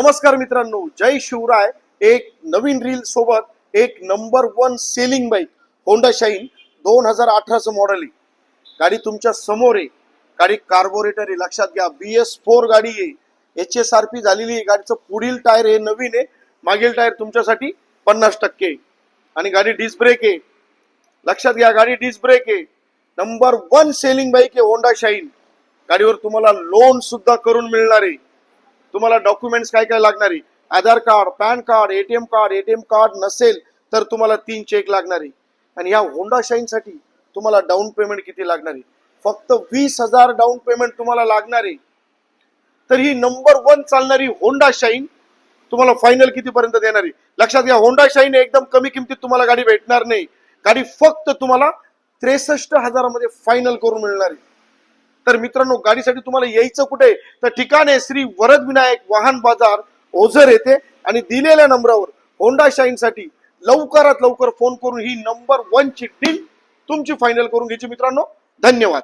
नमस्कार मित्रांनो, जय शिवराय. एक नवीन रील सोबत एक number 1 selling bike Honda Shine 2018चं मॉडेल आहे. गाडी तुमच्या समोर आहे. गाडी कार्बोरेटर आहे, लक्षात घ्या. BS4 गाडी आहे. HSRP झालेली आहे. गाडीचं पुढील टायर हे नवीन आहे, मागील टायर तुमच्यासाठी 50% आहे. आणि गाडी डिस्क ब्रेक आहे, लक्षात घ्या. गाडी डिस्क ब्रेक आहे. नंबर 1 सेलिंग बाईक आहे होंडा शाईन. गाडीवर तुम्हाला लोन सुद्धा करून मिळणार आहे. तुम्हाला डॉक्युमेंट्स काय काय लागणार आहे? Aadhaar card, PAN card, ATM card नसेल तर तुम्हाला 3 चेक लागणार आहे. आणि ह्या होंडा शाईन साठी तुम्हाला डाऊन पेमेंट किती लागणार आहे? फक्त 20,000 डाऊन पेमेंट तुम्हाला लागणार आहे. तर ही नंबर 1 चालणारी होंडा शाईन तुम्हाला फायनल किती पर्यंत देणार आहे? लक्षात घ्या, होंडा शाईन एकदम कमी किमतीत तुम्हाला गाडी भेटणार नाही. गाडी फक्त तुम्हाला 63,000 मध्ये फायनल करून मिळणार आहे. तर मित्रांनो, गाडीसाठी तुम्हाला यायचं कुठे? तर ठिकाण आहे श्री वरद विनायक वाहन बाजार, ओझर येथे. आणि दिलेल्या नंबरावर होंडा शाईन साठी लवकरात लवकर फोन करून ही नंबर 1 ची डील तुमची फायनल करून घ्यायची मित्रांनो. धन्यवाद.